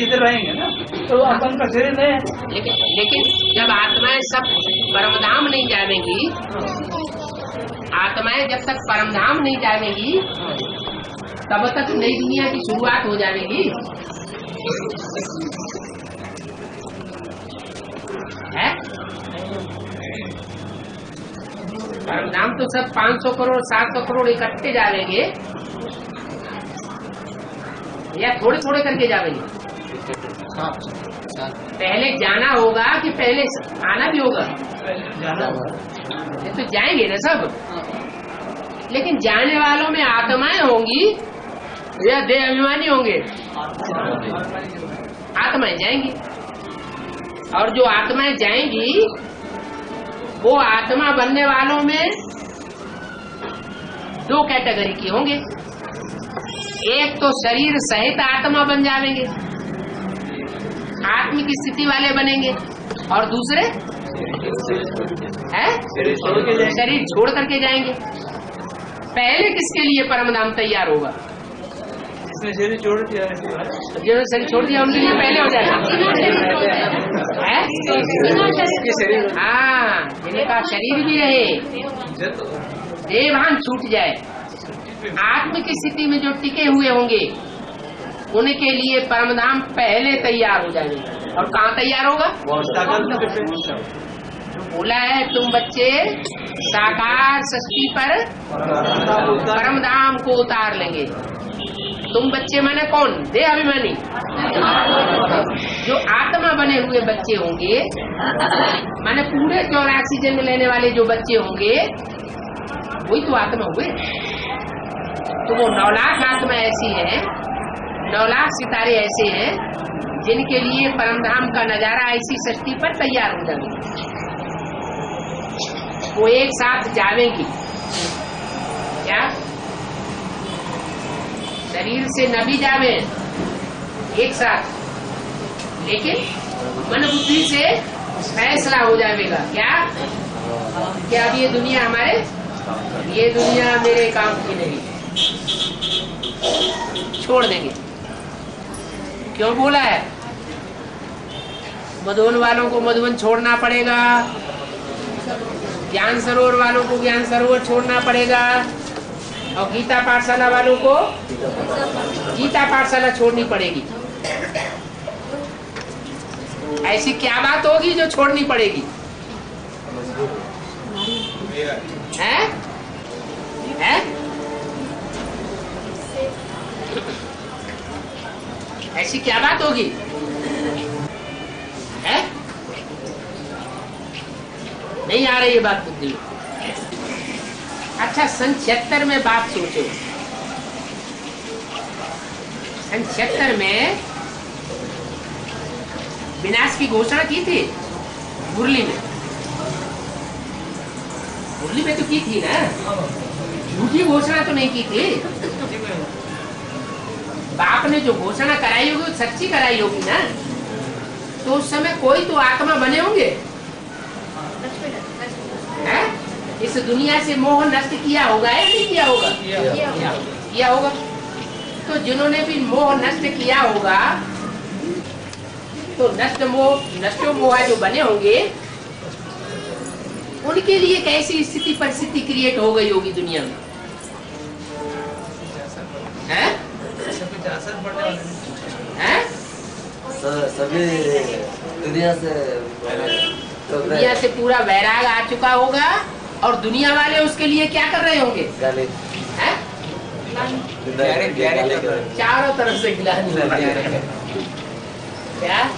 इधर रहेंगे ना, तो अपन का शरीर नहीं है। लेकिन जब आत्माएं सब परमधाम नहीं जाएंगी, आत्माएं जब तक परमधाम नहीं जाएंगी तब तक नई दुनिया की शुरुआत हो जाएगी। है परमधाम तो सब 500 करोड़ 700 करोड़ इकट्ठे जाएंगे या थोड़े थोड़े करके जाएंगे? पहले जाना होगा कि पहले आना भी होगा? जाना होगा। ये तो जाएंगे ना सब, लेकिन जाने वालों में आत्माएं होंगी या देह अभिमानी होंगे? आत्माएं जाएंगी। और जो आत्माएं जाएंगी वो आत्मा बनने वालों में दो कैटेगरी की होंगे। एक तो शरीर सहित आत्मा बन जाएंगे, आत्मिक स्थिति वाले बनेंगे, और दूसरे शरीर छोड़ करके जाएंगे। पहले किसके लिए परमधाम तैयार होगा? जिसने शरीर छोड़ दिया, जिन्होंने शरीर छोड़ दिया उनके लिए पहले हो जाएगा। हाँ, जिनका शरीर भी रहे, देहभान छूट जाए, आत्म की स्थिति में जो टिके हुए होंगे उनके लिए परमधाम पहले तैयार हो जाएंगे। और कहाँ तैयार होगा? बोला है तुम बच्चे साकार सृष्टि पर परमधाम को उतार लेंगे। तुम बच्चे माने कौन? देह अभिमानी। जो आत्मा बने हुए बच्चे होंगे माने पूरे 84 जन्म लेने वाले जो बच्चे होंगे वही तो आत्मा हुए। तो वो 9 लाख आत्मा ऐसी है, 9 लाख सितारे ऐसे हैं जिनके लिए परमधाम का नजारा ऐसी सृष्टि पर तैयार हो जाएगा। वो एक साथ जावेंगी। क्या शरीर से न भी जावे एक साथ, लेकिन मन बुद्धि से फैसला हो जाएगा। क्या क्या अब ये दुनिया मेरे काम की नहीं, छोड़ देंगे। क्यों बोला है? मधुबन वालों को मधुबन छोड़ना पड़ेगा, ज्ञान सरोवर वालों को ज्ञान सरोवर छोड़ना पड़ेगा, और गीता पाठशाला वालों को गीता पाठशाला छोड़नी पड़ेगी। ऐसी क्या बात होगी जो छोड़नी पड़ेगी? हैं? ऐसी क्या बात होगी? है? नहीं आ रही है बात बुद्धि में। अच्छा, सन 76 में बात सोचो। सन 76 में विनाश की घोषणा की थी मुरली में। मुरली में तो की थी ना, झूठी घोषणा तो नहीं की थी। बाप ने जो घोषणा कराई होगी वो सच्ची कराई होगी ना। तो उस समय कोई तो आत्मा बने होंगे, है? इस दुनिया से मोह नष्ट किया होगा या नहीं किया होगा? किया होगा। तो जिन्होंने भी मोह नष्ट किया होगा तो नष्टो मोह जो बने होंगे उनके लिए कैसी स्थिति परिस्थिति क्रिएट हो गई होगी दुनिया में? है? सभी दुनिया से पूरा वैराग आ चुका होगा, और दुनिया वाले उसके लिए क्या कर रहे होंगे? हैं? चारों तरफ से गिलानी। क्या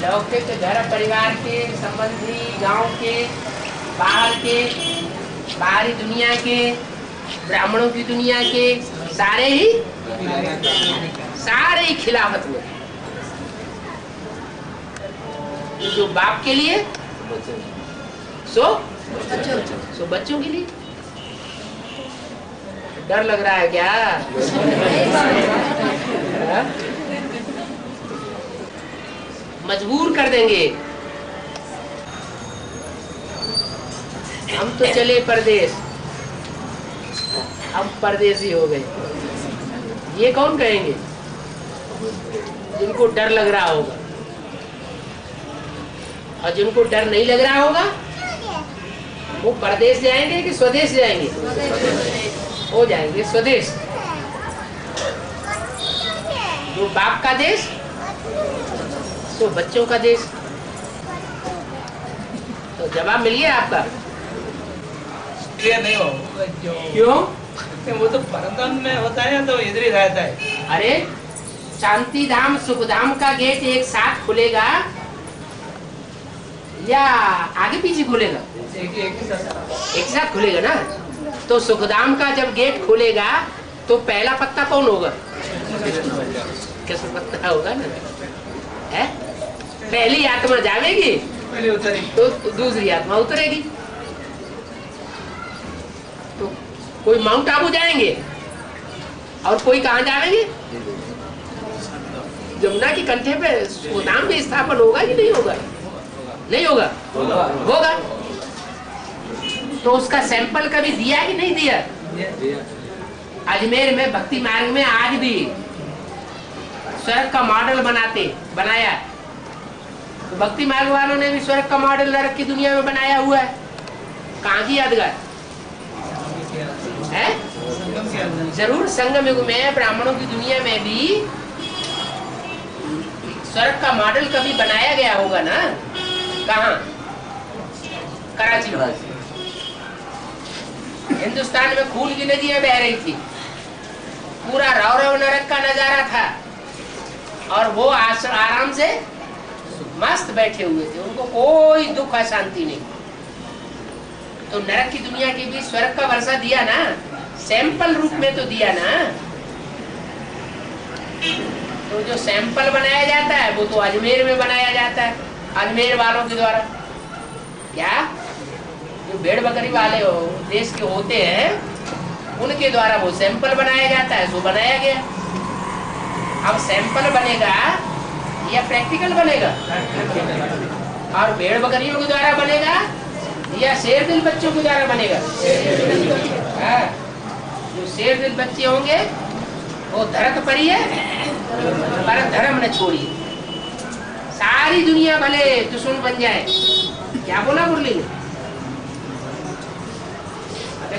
लौकिक घर परिवार के संबंधी, गांव के, बाहरी दुनिया के, ब्राह्मणों की दुनिया के, सारे ही खिलाफत में। जो बाप के लिए सो बच्चों के लिए। डर लग रहा है क्या? मजबूर कर देंगे। हम तो चले परदेश, हम परदेसी हो गए, ये कौन कहेंगे? जिनको डर लग रहा होगा, और जिनको डर नहीं लग रहा होगा वो परदेश जाएंगे कि स्वदेश जाएंगे? हो जाएंगे स्वदेश। जो बाप का देश तो बच्चों का देश। तो जवाब मिल गया आपका? क्लियर नहीं हो क्यों? वो तो परमधाम में होता है तो इधर ही रहता है। अरे शांति धाम सुख धाम का गेट एक साथ खुलेगा या आगे पीछे खुलेगा? एक साथ खुलेगा ना। तो सुखधाम का जब गेट खुलेगा तो पहला पत्ता कौन होगा? कृष्ण पत्ता होगा ना। है? पहली आत्मा जाएगी पहले उतरी तो दूसरी आत्मा उतरेगी। तो कोई माउंट आबू जाएंगे और कोई कहाँ जाएंगे? जमुना के कंठे पे सुखधाम भी स्थापन होगा कि नहीं होगा? नहीं होगा? होगा। तो उसका सैंपल कभी दिया कि नहीं दिया? अजमेर में भक्ति मार्ग में आज भी स्वर्ग का मॉडल बनाया। तो भक्ति मार्ग वालों ने भी स्वर्ग का मॉडल नरक की दुनिया में बनाया हुआ है। कहाँ की यादगार है? जरूर संगम युग में ब्राह्मणों की दुनिया में भी स्वर्ग का मॉडल कभी बनाया गया होगा ना। कहाँ? कराची में। हिंदुस्तान में खून की नदियां बह रही थी, पूरा रौरव नरक का नजारा था, और वो आराम से मस्त बैठे हुए थे, उनको कोई दुख अशांति नहीं। तो नरक की दुनिया के भी स्वर्ग का वर्षा दिया ना, सैंपल रूप में तो दिया ना। तो जो सैंपल बनाया जाता है वो तो अजमेर में बनाया जाता है, अजमेर वालों के द्वारा। क्या जो भेड़ बकरी वाले देश के होते हैं उनके द्वारा वो सैंपल बनाया जाता है, वो बनाया गया। अब सैंपल बनेगा या प्रैक्टिकल बनेगा? और भेड़ बकरियों के द्वारा बनेगा या शेर दिल बच्चों के द्वारा बनेगा? जो शेर दिल बच्चे होंगे वो धरत पड़ी है पर धर्म न छोड़िए। सारी दुनिया भले दुश्मन बन जाए। क्या बोला मुरली ने?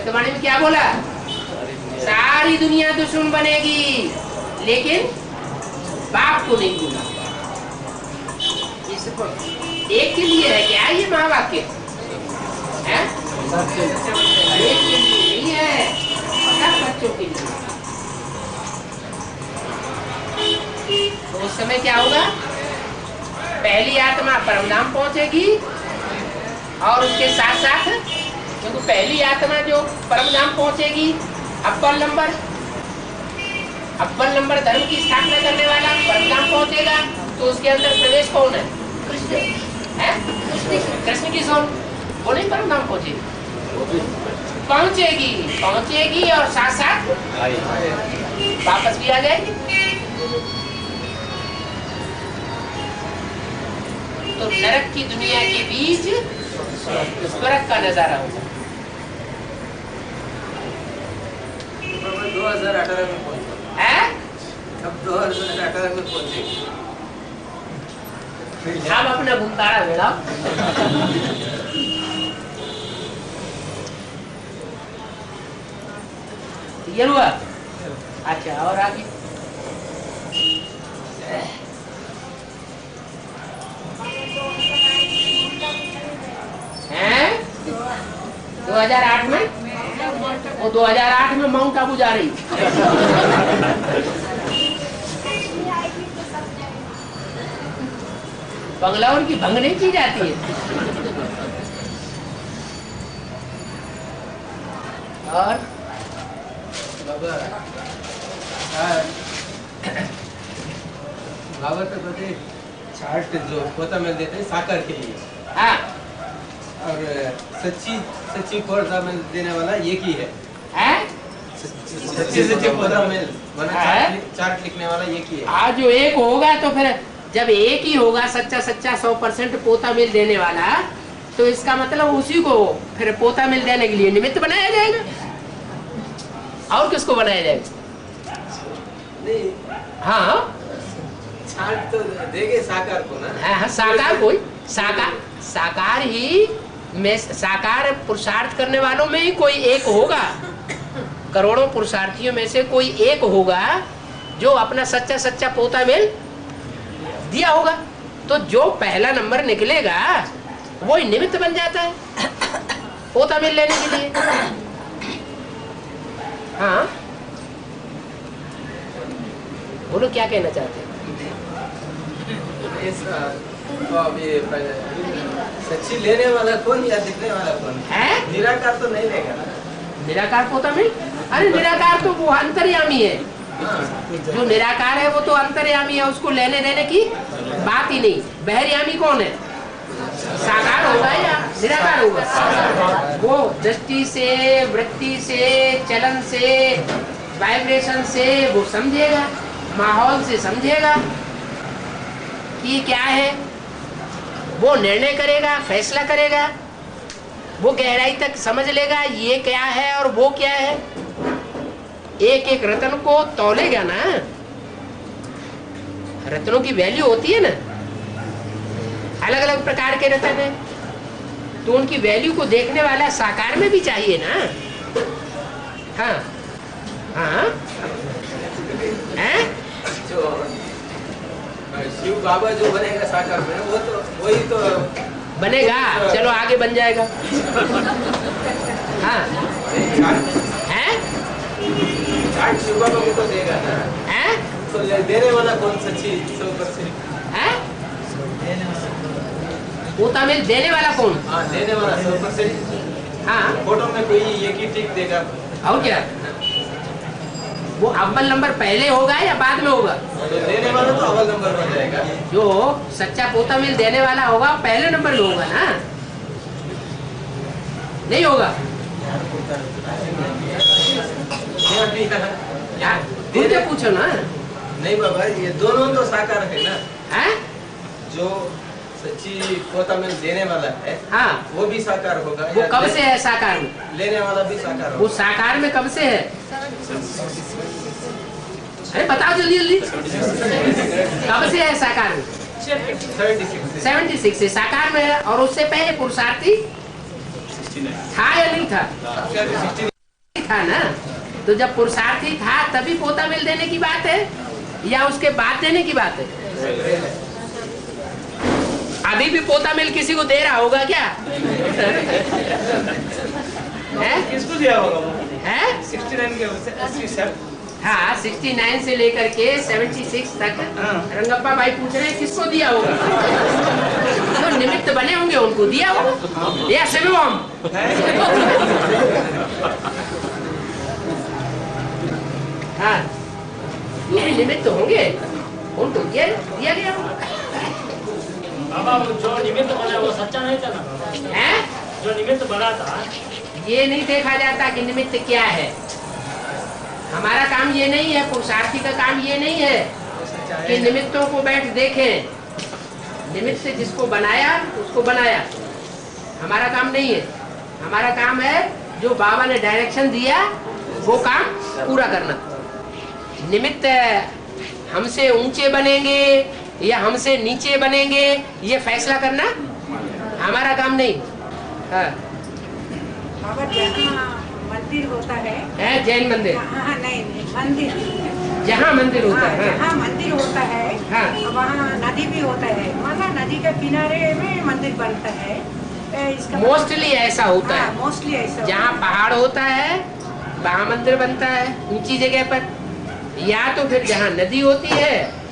वाणी में क्या बोला? सारी दुनिया दुश्मन बनेगी लेकिन बाप को नहीं भूलना। एक के लिए है क्या ये महावाक्य? एक के लिए नहीं है, सब बच्चों के लिए। तो उस समय क्या होगा? पहली आत्मा परमधाम पहुंचेगी और उसके साथ साथ, क्योंकि पहली आत्मा जो परमधाम पहुंचेगी, अव्वल नंबर धर्म की स्थापना करने वाला परमधाम पहुंचेगा, तो उसके अंदर प्रवेश कौन है? कृष्ण है। कृष्ण की सोन वो नहीं परमधाम पहुंचेगी और साथ साथ वापस भी आ जाएगी। तो नरक की दुनिया के बीच स्वर्ग का नजारा होगा। 2018 में पहुंचे। है? अब 2018 में पहुंचे। आप अपना घुमतारा भेड़ा। ये हुआ। अच्छा, और आगे हैं? 2008 में? वो 2008 में माउंट आबू जा रही। बंगलौर की भंग नहीं की जाती है। और बाबा तो कहते चार्ट जो पोता में देते हैं साकर के लिए, हाँ, और सच्ची पोता में देने वाला एक ही है। सच्ची पोता में चार्ट लिखने वाला एक ही है। आज जो एक होगा तो फिर जब एक ही होगा सच्चा 100% पोता मिल देने वाला, तो इसका मतलब उसी को फिर पोता मिल देने के लिए निमित्त बनाया जाएगा। और किसको बनाया जाएगा? हाँ, छाट तो देंगे साकार को ना। हाँ, साकार कोई साकार ही में, साकार पुरुषार्थ करने वालों में ही कोई एक होगा, करोड़ों पुरुषार्थियों में से कोई एक होगा जो अपना सच्चा सच्चा पोता मेल दिया होगा। तो जो पहला नंबर निकलेगा वो ही निमित्त बन जाता है पोता मेल लेने के लिए। हाँ बोलो क्या कहना चाहते हैं? तो अब ये सच्ची लेने वाला कौन या दिखने वाला कौन है? निराकार तो नहीं लेगा ना। निराकार पोता मेल? अरे निराकार तो वो अंतर्यामी है। जो निराकार है वो तो अंतर्यामी है, उसको लेने देने की बात ही नहीं। बहिर्यामी कौन है? साकार होगा या निराकार होगा? वो दृष्टि से, वृत्ति से, चलन से, वाइब्रेशन से वो समझेगा, माहौल से समझेगा कि क्या है, वो निर्णय करेगा, फैसला करेगा, वो गहराई तक समझ लेगा ये क्या है और वो क्या है। एक एक रत्न को तौलेगा ना, रत्नों की वैल्यू होती है ना, अलग अलग प्रकार के रत्न है, तो उनकी वैल्यू को देखने वाला साकार में भी चाहिए ना। हाँ हाँ हैं? जो शिव बाबा जो बनेगा साकार में वो तो वही तो बनेगा, चलो आगे बन जाएगा। हाँ हैं? चाट शिव बाबा को तो देगा ना। हैं? तो देने वाला कौन सच्ची 100%? हैं? पोता मेल देने वाला कौन? हाँ देने वाला 100%। हाँ फोटो में कोई एक ही टिक देगा और क्या? वो अव्वल नंबर पहले होगा या बाद में होगा? तो देने वाला तो अव्वल नंबर बन जाएगा। जो सच्चा पोता मेल देने वाला होगा पहले नंबर में होगा ना, नहीं होगा? यार मुझे पूछो ना। नहीं बाबा ये दोनों तो साकार है ना। हैं? जो सच्ची पोता में देने वाला है हाँ वो भी साकार होगा। वो या कब से है साकार में? लेने वाला भी साकार वो होगा। साकार में कब से है? अरे बताओ जल्दी जल्दी, कब से है साकार में? 76 से साकार में है। और उससे पहले पुरुषार्थी था या नहीं था? था ना। तो जब पुरुषार्थी था तभी पोता मेल देने की बात है या उसके बाद देने की बात है? अभी भी पोता मेल किसी को दे रहा होगा क्या? है? किसको दिया होगा वो? है? 69 के 87। हाँ 69 से लेकर के 76 तक रंगप्पा भाई पूछ रहे हैं किसको दिया होगा? तो निमित्त बने होंगे उनको दिया होगा या शिवम? हाँ जो भी निमित्त होंगे उनको दिया गया होगा। बाबा जो निमित्त बना वो सच्चा नहीं था ना? है? जो निमित्त बना था ये नहीं देखा जाता कि निमित्त क्या है। हमारा काम ये नहीं है, पुरुषार्थी का काम ये नहीं है कि निमित्तों को बैठ देखें। निमित्त जिसको बनाया उसको बनाया, हमारा काम नहीं है। हमारा काम है जो बाबा ने डायरेक्शन दिया वो काम पूरा करना। निमित्त हमसे ऊंचे बनेंगे या हमसे नीचे बनेंगे ये फैसला करना हमारा काम नहीं। हाँ बाबा जहाँ मंदिर होता है जैन मंदिर, हाँ नहीं मंदिर, जहाँ मंदिर होता है, जहाँ मंदिर होता है हाँ। वहाँ नदी भी होता है, मतलब नदी के किनारे में मंदिर बनता है। इसका मोस्टली ऐसा होता है। मोस्टली ऐसा जहाँ पहाड़ होता है वहाँ मंदिर बनता है ऊंची जगह पर, या तो फिर जहाँ नदी होती है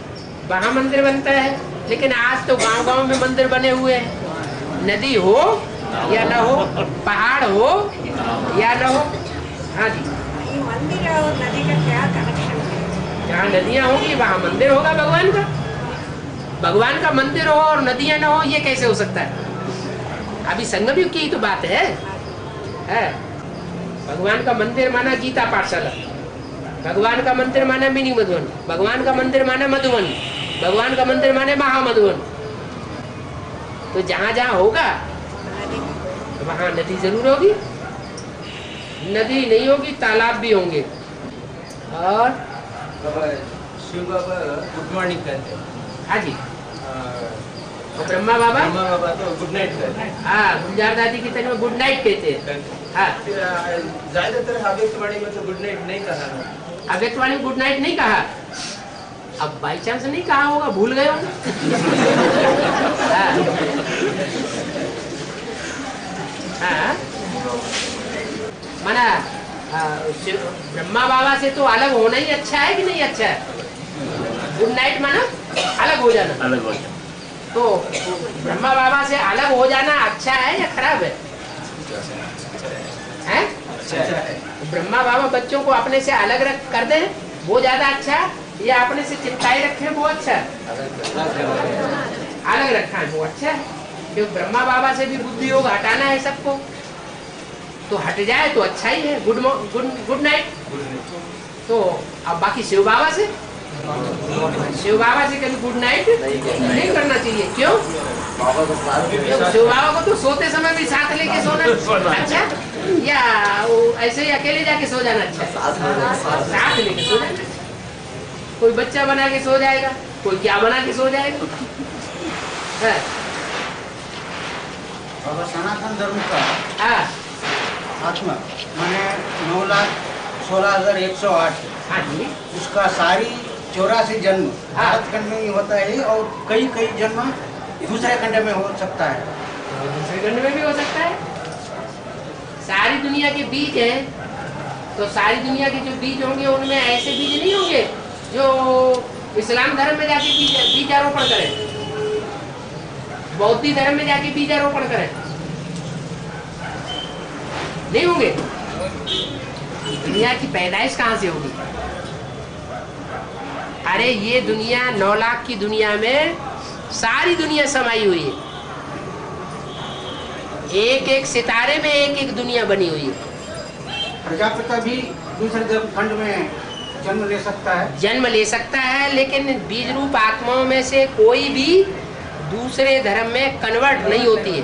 वहाँ मंदिर बनता है। लेकिन आज तो गांव-गांव में मंदिर बने हुए हैं, नदी हो या न हो, पहाड़ हो या न हो। हाँ जी, ये मंदिर और नदी का क्या कनेक्शन है? जहाँ नदियाँ होगी वहाँ मंदिर होगा भगवान का। भगवान का मंदिर हो और नदियाँ न हो ये कैसे हो सकता है? अभी संगम युग की ही तो बात है। भगवान का मंदिर माना गीता पाठशाला, भगवान का मंदिर माना मिनी मधुबन, भगवान का मंदिर माना मधुबन, भगवान का मंदिर माने महामधुबन। तो जहाँ जहाँ होगा वहाँ नदी जरूर होगी, नदी नहीं होगी तालाब भी होंगे। और शिव बाबा गुड मॉर्निंग कहते हैं। हाँ जी। और ब्रह्मा बाबा तो गुड नाइट कहते हैं। हाँ, गुलजार दादी की तरह गुड नाइट कहते हैं। हाँ, फिर ज्यादातर अव्यक्तवाणी में तो गुड नाइट नहीं कहा है। अव्यक्तवाणी गुड नाइट नहीं कहा। अब बाई चांस नहीं कहा होगा, भूल गए होंगे। हाँ, माना ब्रह्मा बाबा से तो अलग होना ही अच्छा है कि नहीं अच्छा है? गुड नाइट माना अलग हो जाना। अलग हो जाए। तो ब्रह्मा बाबा से अलग हो जाना अच्छा है या खराब है? हैं? ब्रह्मा बाबा बच्चों को अपने से अलग कर दें वो ज्यादा अच्छा है या अपने से चिपकाए रखें वो अच्छा है? अलग रखा है वो अच्छा है, क्योंकि ब्रह्मा बाबा से भी बुद्धि योग हटाना है सबको, तो हट जाए तो अच्छा ही है। Good night. तो अब बाकी शिव बाबा से कभी गुड नाइट नहीं करना चाहिए। क्यों? शिव बाबा को तो सोते समय भी साथ लेके सोना अच्छा, या वो ऐसे ही अकेले जाके सो जाना अच्छा? साथ लेके सो जाना। कोई बच्चा बना के सो जाएगा, कोई क्या बना के सो जाएगा। है बाबा सनातन धर्म का हाँ आत्मा मैंने 9,16,108 हाँ जी। उसका सारी 84 जन्म हाँ। भारत खंड में ही होता है और कई जन्म दूसरे खंड में हो सकता है। दूसरे खंड में भी हो सकता है। सारी दुनिया के बीज हैं, तो सारी दुनिया के जो बीज होंगे उनमें ऐसे बीज नहीं होंगे जो इस्लाम धर्म में जाके बीजारोपण करें, बौद्ध धर्म में जाके बीजारोपण करें, नहीं होंगे। दुनिया की पैदाइश कहाँ से होगी? अरे ये दुनिया 9 लाख की दुनिया में सारी दुनिया समाई हुई है। एक एक सितारे में एक एक दुनिया बनी हुई है। प्रजापिता भी दूसरे खंड में जन्म ले सकता है। जन्म ले सकता है, लेकिन बीज रूप आत्माओं में से कोई भी दूसरे धर्म में कन्वर्ट नहीं होती है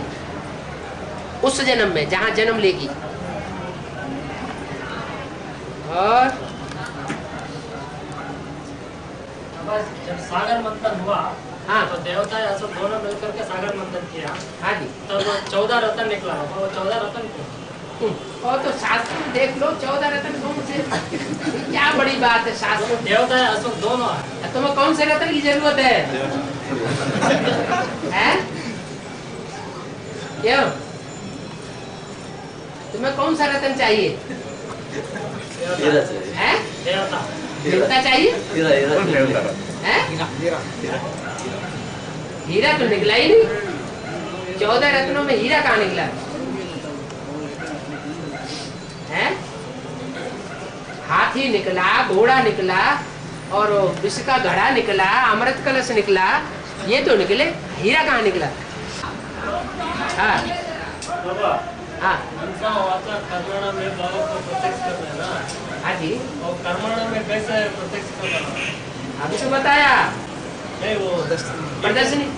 उस जन्म में जहाँ जन्म लेगी। और जब सागर मंथन हुआ हाँ तो देवता या सब दोनों मिलकर के सागर मंथन किया, हाँ जी। तब 14 रत्न निकला। तो वो 14 रत्न क्यों? और तो शास्त्र में देख लो 14 रत्न कौन से, क्या बड़ी बात है शास्त्र में। देवता या असुर दोनों है। तुम्हें कौन से रत्न की जरूरत है? हैं? क्यों? तुम्हें कौन सा रत्न चाहिए? हैं? देवता देवता चाहिए? हैं? हीरा तो निकला ही नहीं। 14 रत्नों में हीरा कहाँ निकला है? हाथी निकला, घोड़ा निकला, और विष का घड़ा निकला, अमृत कलश निकला, ये तो निकले, हीरा कहाँ निकला? हाँ हाँ कर्मणा में बाबा को प्रत्यक्ष कर रहे हैं ना। हाँ जी। और कर्मणा में कैसे प्रत्यक्ष कर रहा है? अभी तो बताया, नहीं वो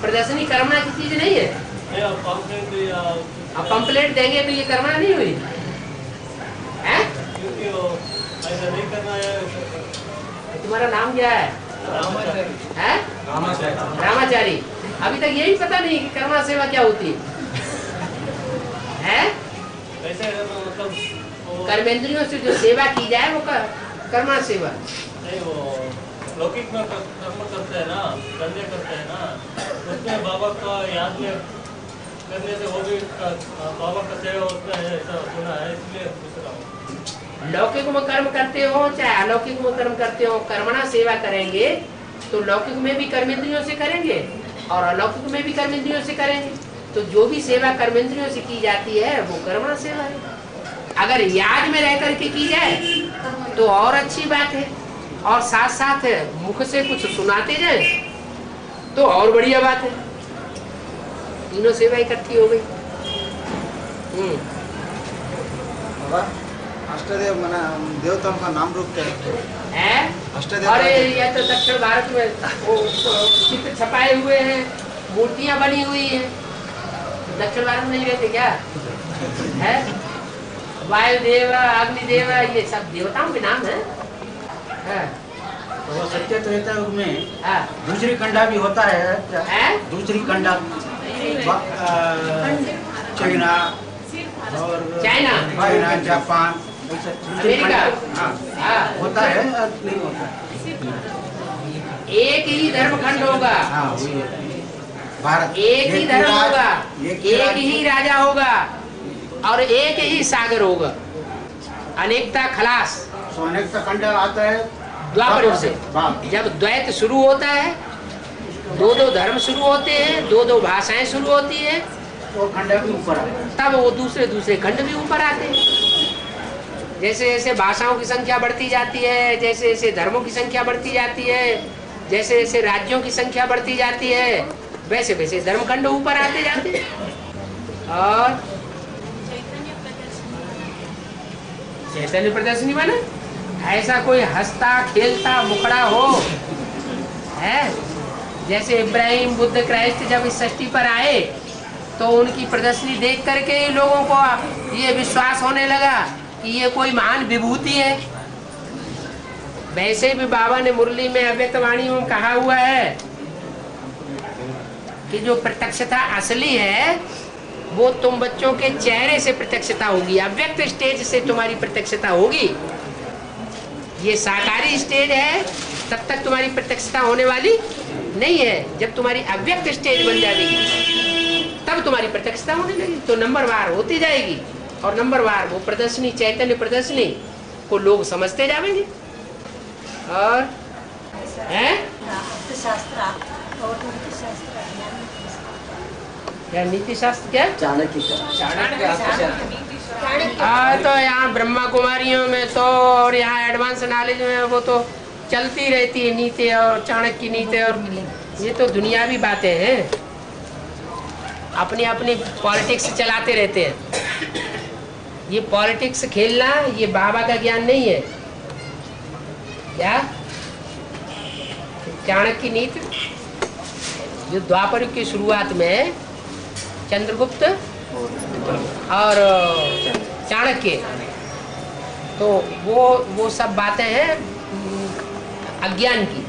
प्रदर्शनी कर्मणा की चीज नहीं है। अब पंपलेट देंगे तो ये कर्मणा नहीं हुई है? क्योंकि वो ऐसा नहीं करना है। तुम्हारा नाम क्या है? है? रामाचारी। अभी तक यही पता नहीं कि कर्मणा सेवा क्या होती है? कैसे मतलब कर्मेंद्रियों से जो सेवा की जाए वो कर्मणा सेवा। नहीं वो लौकिक में कर्म करते हैं ना, धंधे करते हैं ना, उसमें बाबा का याद में करने से वो भी बाबा का सेवा होता है, ऐसा सुना है, इसलिए पूछ रहा हूँ। लौकिक में कर्म करते हो चाहे अलौकिक में कर्म करते हो, कर्मणा सेवा करेंगे तो लौकिक में भी कर्मेंद्रियों से करेंगे और अलौकिक में भी कर्मेंद्रियों से करेंगे। तो जो भी सेवा कर्मेंद्रियों से की जाती है वो कर्मणा सेवा है। अगर याद में रह करके की जाए तो और अच्छी बात है, और साथ साथ मुख से कुछ सुनाते जाए तो और बढ़िया बात है। तीनों सेवा इकट्ठी हो गई। अष्टदेव मना देवताओं का नाम रूप क्या है? अष्टदेव। अरे ये तो दक्षिण भारत में वो चित्र छपाए हुए हैं, मूर्तियां बनी हुई हैं। दक्षिण भारत में नहीं रहते क्या है? वायुदेव, अग्निदेव, ये सब देवताओं के नाम है। तो वो सत्य त्रेता युग में हाँ। दूसरी कंडा भी होता है क्या? हैं? दूसरी कंडा चाइना और चाइना जापान ऐसा दूसरी अमेरिका? कंडा, हाँ, हाँ। होता है और नहीं होता है। एक ही धर्मखंड होगा, हाँ वही है। भारत एक ही धर्म राज- होगा, एक एक राज- ही राजा होगा और एक ही सागर होगा। अनेकता खलास अनेकता खंड आता है द्वापर युग से। बाप। जब द्वैत शुरू होता है, दो दो धर्म शुरू होते हैं, दो दो भाषाएं शुरू होती है, वो खंड भी ऊपर आता है। तब वो दूसरे दूसरे खंड भी ऊपर आते हैं। जैसे जैसे भाषाओं की संख्या बढ़ती जाती है, जैसे जैसे धर्मों की संख्या बढ़ती जाती है, जैसे जैसे राज्यों की संख्या बढ़ती जाती है, वैसे वैसे धर्मखंड ऊपर आते जाते हैं। और चैतन्य प्रदर्शनी माने ऐसा कोई हंसता खेलता मुखड़ा हो है। जैसे इब्राहिम बुद्ध क्राइस्ट जब इस सृष्टि पर आए तो उनकी प्रदर्शनी देख करके ही लोगों को ये विश्वास होने लगा कि ये कोई महान विभूति है। वैसे भी बाबा ने मुरली में अव्यक्त वाणी में कहा हुआ है कि जो प्रत्यक्षता असली है वो तुम बच्चों के चेहरे से प्रत्यक्षता होगी, अव्यक्त स्टेज से तुम्हारी प्रत्यक्षता होगी। ये साकारी स्टेज है, तब तक तुम्हारी प्रत्यक्षता होने वाली नहीं है। जब तुम्हारी अव्यक्त स्टेज बन जाएगी तब तुम्हारी प्रत्यक्षता होने लगेगी। तो नंबरवार होती जाएगी और नंबरवार वो प्रदर्शनी, चैतन्य प्रदर्शनी को लोग समझते जाएंगे। और हैं क्या नीति शास्त्र क्या तो यहाँ ब्रह्मा कुमारियों में तो और यहाँ एडवांस नॉलेज में वो तो चलती रहती है नीति और चाणक्य नीति, और ये तो दुनियावी बातें हैं, अपनी अपनी पॉलिटिक्स चलाते रहते हैं। ये पॉलिटिक्स खेलना ये बाबा का ज्ञान नहीं है। क्या चाणक्य नीति जो द्वापर की शुरुआत में चंद्रगुप्त और चाणक्य, तो वो सब बातें हैं अज्ञान की।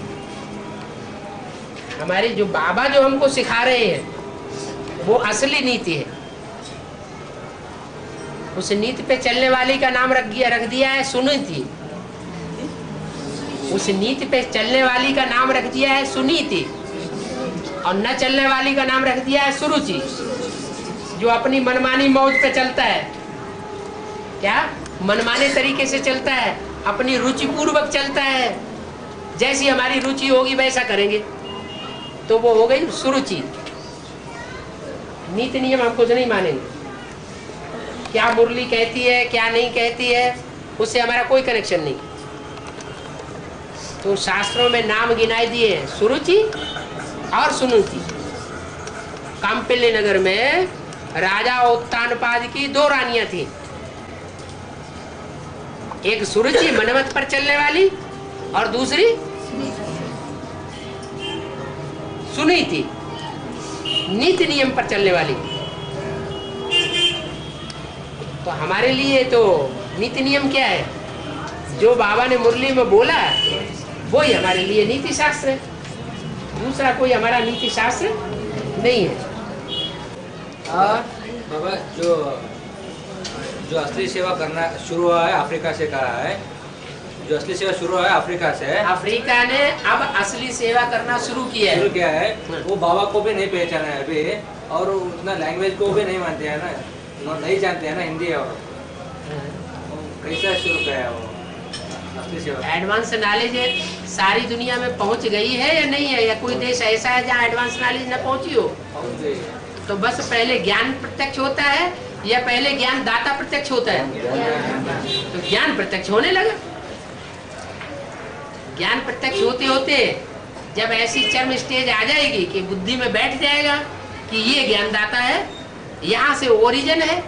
हमारे जो बाबा जो हमको सिखा रहे हैं वो असली नीति है। उस नीति पे चलने वाली का नाम रख दिया है सुनीति। उस नीति पे चलने वाली का नाम रख दिया है सुनीति, और न चलने वाली का नाम रख दिया है सुरुचि। जो अपनी मनमानी मौज पे चलता है, क्या मनमाने तरीके से चलता है, अपनी रुचि पूर्वक चलता है, जैसी हमारी रुचि होगी वैसा करेंगे, तो वो हो गई सुरुचि। नीति नियम हम कुछ नहीं मानेंगे। क्या मुरली कहती है क्या नहीं कहती है उससे हमारा कोई कनेक्शन नहीं। तो शास्त्रों में नाम गिनाए दिए हैं सुरुचि और सुनुचि। काम्पिल्य नगर में राजा उत्तानपाद की 2 रानियां थी, एक सुरुचि मनमत पर चलने वाली और दूसरी सुनीति नीति नियम पर चलने वाली। तो हमारे लिए तो नीति नियम क्या है, जो बाबा ने मुरली में बोला वही हमारे लिए नीति शास्त्र है, दूसरा कोई हमारा नीति शास्त्र नहीं है। और बाबा जो असली सेवा करना शुरू हुआ है अफ्रीका से करा है, जो असली सेवा शुरू हुआ है अफ्रीका से, अफ्रीका ने अब असली सेवा करना शुरू किया है। वो बाबा को भी नहीं पहचाना है अभी, और उतना लैंग्वेज को भी नहीं मानते हैं ना, नहीं जानते हैं ना हिंदी, और कैसा शुरू किया है वो असली सेवा। एडवांस नॉलेज सारी दुनिया में पहुंच गई है या नहीं है, या कोई देश ऐसा है जहाँ एडवांस नॉलेज न पहुंची हो? तो बस पहले ज्ञान प्रत्यक्ष होता है या पहले ज्ञान दाता प्रत्यक्ष होता है? तो ज्ञान प्रत्यक्ष होने लगा। ज्ञान प्रत्यक्ष होते होते जब ऐसी चरम स्टेज आ जाएगी कि बुद्धि में बैठ जाएगा कि ये ज्ञान दाता है, यहाँ से ओरिजिन है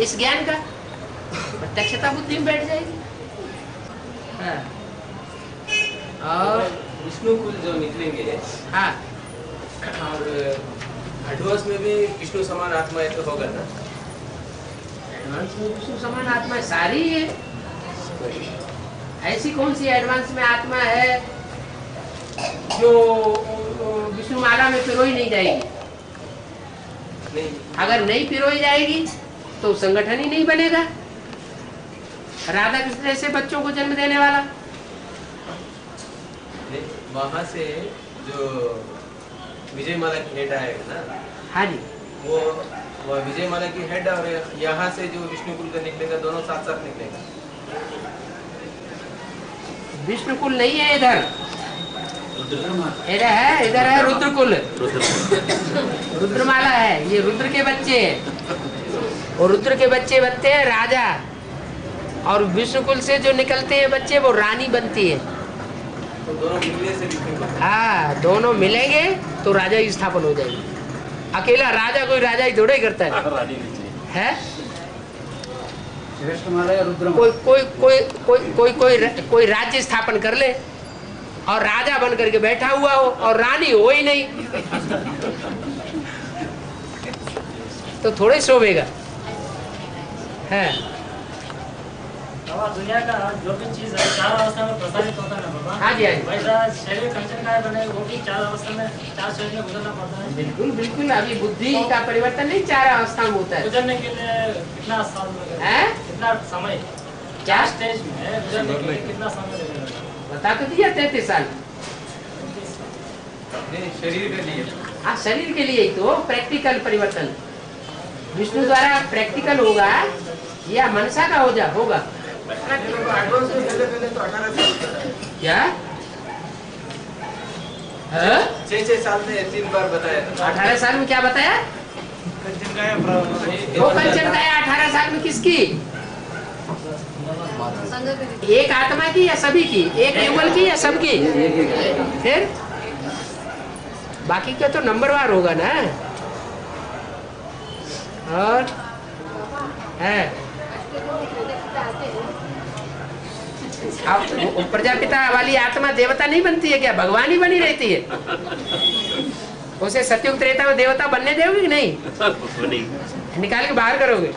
इस ज्ञान का, प्रत्यक्षता बुद्धि में बैठ जाएगी। हाँ। और विष्णु कुल जो निकलेंगे, हाँ, और एडवांस में भी विष्णु समान आत्मा तो होगा ना? एडवांस में विष्णु समान आत्मा सारी है। ऐसी कौन सी एडवांस में आत्मा है जो विष्णुमाला में पिरोई नहीं जाएगी। अगर नहीं पिरोई जाएगी तो संगठन ही नहीं बनेगा। राधा कृष्ण जैसे बच्चों को जन्म देने वाला। वहाँ से जो विजय माला की हेड आएगा ना, हाँ जी, वो विजय माला की हेड और यहाँ से जो विष्णुकुल का निकलेगा, दोनों साथ साथ निकलेगा। विष्णुकुल नहीं है इधर, इधर है रुद्रकुल। रुद्रमाला है, ये रुद्र के बच्चे हैं और रुद्र के बच्चे बनते हैं राजा, और विष्णुकुल से जो निकलते हैं बच्चे वो रानी बनती है। तो दोनों मिलने से विष्णुकुल। हाँ, दोनों मिलेंगे तो राजा ही स्थापन हो जाएगी। अकेला राजा कोई राजा ही थोड़ा ही करता है? कोई राज्य स्थापन कर ले और राजा बन करके बैठा हुआ हो और रानी हो ही नहीं तो थोड़े शोभेगा है। बाबा दुनिया का जो भी चीज है 4 अवस्था में प्रसारित होता है ना बाबा। हाँ जी, हाँ जी। वैसा शरीर कंचन का बने वो भी 4 अवस्था में 4 शरीर में गुजरना पड़ता है। बिल्कुल बिल्कुल। अभी बुद्धि का परिवर्तन नहीं 4 अवस्था में होता है। गुजरने के लिए कितना साल लगेगा? कितना समय? क्या स्टेज में गुजरने के लिए कितना समय लगेगा? बता तो दिया 33 साल। शरीर के लिए। हाँ, शरीर के लिए ही तो प्रैक्टिकल परिवर्तन विष्णु द्वारा प्रैक्टिकल होगा या मनसा का होगा। एडवांस में पहले तो 18 साल क्या 6 साल में 3 बार बताया। 18 साल में क्या बताया? कंचन काया वो कंचन काया 18 साल में किसकी? एक आत्मा की या सभी की? एक युगल की या सबकी? फिर बाकी का तो नंबरवार होगा ना। और है अब प्रजापिता वाली आत्मा देवता नहीं बनती है क्या? भगवान ही बनी रहती है। उसे सतयुग त्रेता में देवता बनने दोगे कि नहीं? निकाल के बाहर करोगे?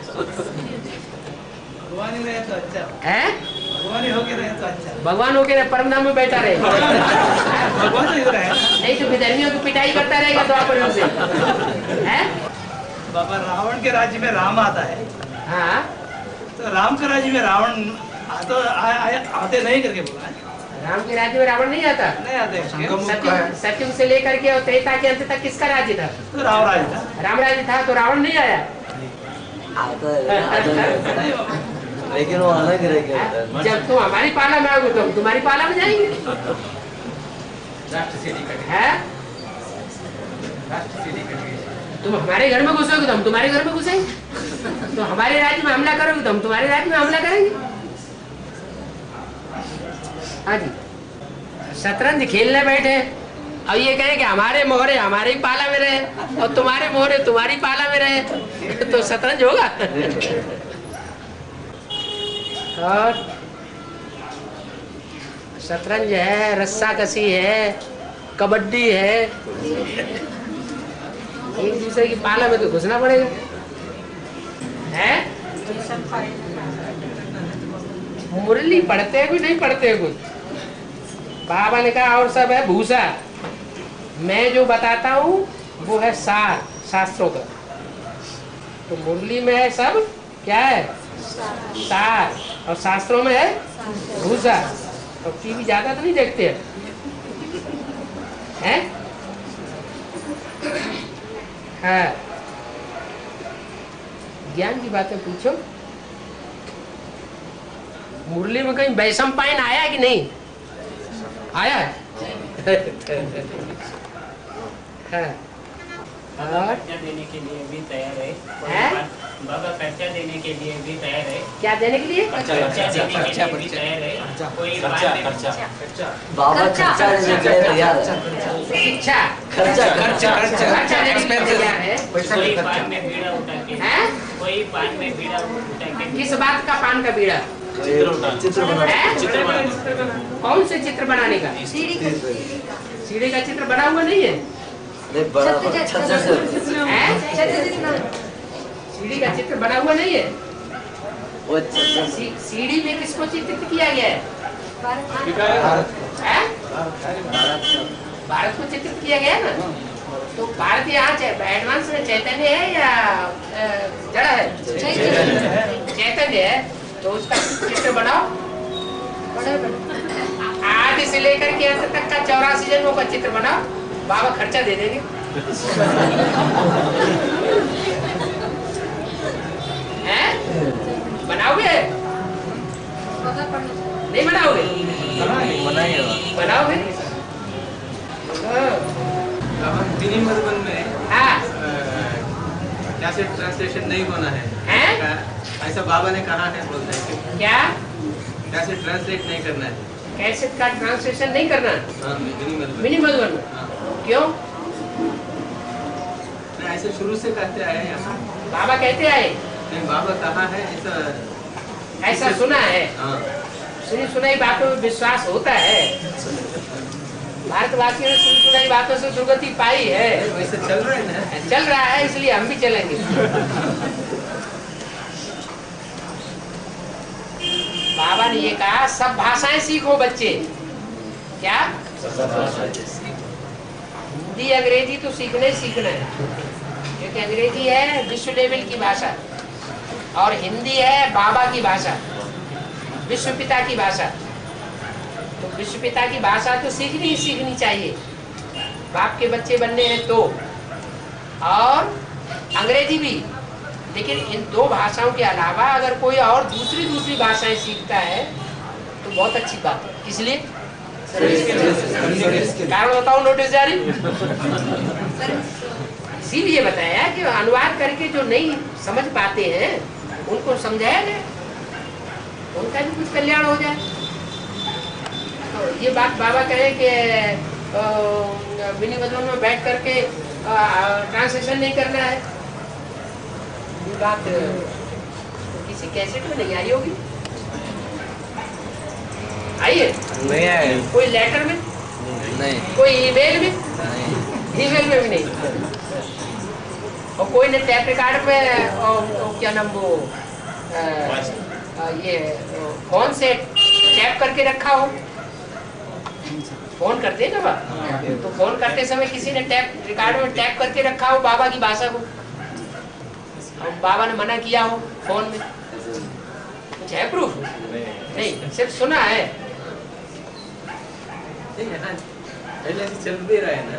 भगवान ही रहे तो अच्छा है। भगवान ही होके रहे तो अच्छा। भगवान होके परमधाम में बैठा रहे भगवान तो इधर है। नहीं तो विधर्मियों की पिटाई करता रहेगा द्वापर युग से। है बाबा रावण के राज्य में राम आता है। हाँ, तो राम के राज्य में रावण आते नहीं करके बोला है। राम के राज्य में रावण नहीं आता। नहीं आते। सत्युग से लेकर के और त्रेता के अंत तक किसका राज्य था? तो राम राज्य था। राम राज्य था तो रावण नहीं आया। लेकिन वो अलग रहेगा। जब तुम हमारी पाला में आओगे तो हम तुम्हारी पाला में जाएंगे। है तुम हमारे घर में घुसोगे तो हम तुम्हारे घर में घुसेंगे। तो हमारे राज्य में हमला करोगे तो हम तुम्हारे राज्य में हमला करेंगे। हाँ जी, शतरंज खेलने बैठे और ये कहे कि हमारे मोहरे हमारे ही पाला में रहे और तुम्हारे मोहरे तुम्हारी पाला में रहे तो शतरंज होगा। और शतरंज है, रस्सा कसी है, कबड्डी है, एक दूसरे की पाला में तो घुसना पड़ेगा। है मुरली पढ़ते हैं कुछ नहीं पढ़ते हैं कुछ। बाबा ने कहा और सब है भूसा, मैं जो बताता हूँ वो है सार शास्त्रों का। तो मुरली में है सब क्या है? सार, और शास्त्रों में है भूसा। और टीवी ज्यादा तो नहीं देखते हैं? हाँ, ज्ञान की बातें पूछो। मुरली में कहीं वैषम पाइन आया है कि नहीं आया है? हाँ। और देने के लिए भी तैयार है। बाबा खर्चा देने के लिए भी तैयार है। क्या देने के लिए? खर्चा देने के लिए भी तैयार है। कोई बाबा खर्चा देने के लिए तैयार है। शिक्षा खर्चा खर्चा देने के लिए तैयार है। कोई पान में बीड़ा उठा के, कोई पान में बीड़ा उठा के। किस बात का पान का बीड़ा? चित्र बनाने। कौन से चित्र बनाने का? सीढ़ी का चित्र बना हुआ नहीं है। बड़ा सीढ़ी का चित्र बना हुआ नहीं है। वो सीढ़ी में किसको चित्रित किया गया है? भारत को चित्रित किया गया ना, तो भारत यहाँ एडवांस में चैतन्य है या जड़ है? चैतन्य है, तो उसका चित्र बनाओ। आदि से लेकर के अंत तक का 84 जन्मों का चित्र बनाओ, बाबा खर्चा दे देंगे। हैं? बनाओगे? नहीं बनाओगे? बनाओगे? मिनी मधुबन में हाँ। कैसे ट्रांसलेशन नहीं होना है, ऐसा बाबा ने कहा है, बोलते हैं कि क्या कैसे ट्रांसलेट नहीं करना है, कैसेट का ट्रांसलेशन नहीं करना? मिनी मधुबन में क्यों? ऐसे शुरू से कहते आए हैं यहाँ। बाबा कहते आए? नहीं, बाबा कहा है ऐसा सुना है। हाँ। सुनी सुनाई बातों में विश्वास होता है। भारतवासियों ने सुनी सुनाई बातों से दुर्गति पाई है। वैसे चल रहा है ना? चल रहा है, इसलिए हम भी चलेंगे। बाबा ने ये कहा सब भाषाएं सीखो बच्चे। क्या? हिंदी अंग्रेजी तो सीखना ही सीखना है, क्योंकि अंग्रेजी है विश्व लेवल की भाषा और हिंदी है बाबा की भाषा, विश्व पिता की भाषा। तो विश्व पिता की भाषा तो सीखनी ही सीखनी चाहिए, बाप के बच्चे बनने हैं तो, और अंग्रेजी भी। लेकिन इन दो भाषाओं के अलावा अगर कोई और दूसरी भाषाएं सीखता है तो बहुत अच्छी बात है। इसलिए कारण बताओ, नोटिस जारी। इसीलिए बताया कि अनुवाद करके जो नहीं समझ पाते हैं उनको समझाया जाए, उनका भी कुछ कल्याण हो जाए। तो ये बात बाबा कहे कि मिनी मधुबन में बैठ करके ट्रांसलेशन नहीं करना है, ये बात किसी कैसेट में नहीं आई होगी। आई है? नहीं आए। कोई लेटर में नहीं, कोई ईमेल में नहीं, ईमेल में भी नहीं, और कोई ने टैप रिकॉर्ड पे क्या नाम वो ये फोन से टैप करके रखा हो। फोन करते हैं ना बाबा, तो फोन करते समय किसी ने टैप रिकॉर्ड में टैप करके रखा हो बाबा की भाषा को, और बाबा ने मना किया हो फोन में, कुछ है प्रूफ? नहीं, सिर्फ सुना है। पहले से चल भी रहा है ना।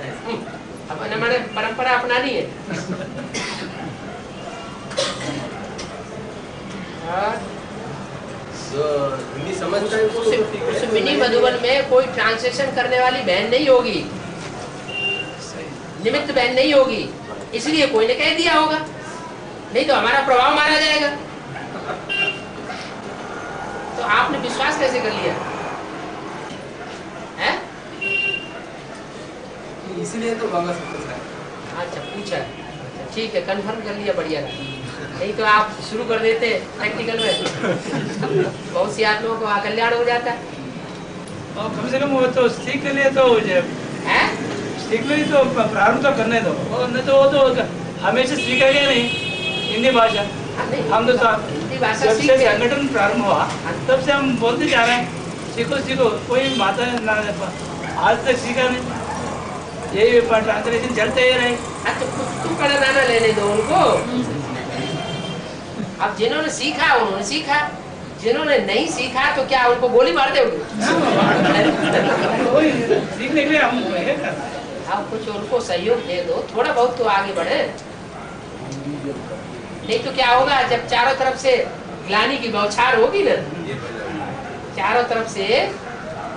अब मैंने परंपरा अपनानी है। तो हिंदी समझता है उस मिनी मधुबन में कोई ट्रांसलेशन करने वाली बहन नहीं होगी, निमित्त बहन नहीं होगी, इसलिए कोई ने कह दिया होगा, नहीं तो हमारा प्रभाव मारा जाएगा। तो आपने विश्वास कैसे कर लिया है? इसीलिए तो बाबा से पूछा। अच्छा पूछा, ठीक है, कंफर्म कर लिया, बढ़िया रहा। नहीं तो आप शुरू कर देते प्रैक्टिकल में, बहुत सी आत्माओं को कल्याण हो जाता है। और कम से कम वो तो सीख ले तो हैं? सीख ले तो प्रारंभ तो करने दो, और नहीं तो वो तो हमेशा सीखा गया नहीं हिंदी भाषा। हम तो हिंदी भाषा जब सीख से गए। संगठन प्रारंभ हुआ तब से हम बोलते जा रहे हैं सीखो सीखो, कोई माता ना आज तक सीखा नहीं, यही ट्रांसलेशन चलते ही रहे। तो कुछ तो कड़ाना लेने दो उनको। अब जिन्होंने सीखा उन्होंने सीखा, जिन्होंने नहीं सीखा तो क्या उनको गोली मार दोगे? सीखने के लिए हम आप कुछ उनको सहयोग दे दो, थोड़ा बहुत तो आगे बढ़े। नहीं तो क्या होगा, जब चारों तरफ से ग्लानि की बौछार होगी ना, चारों तरफ से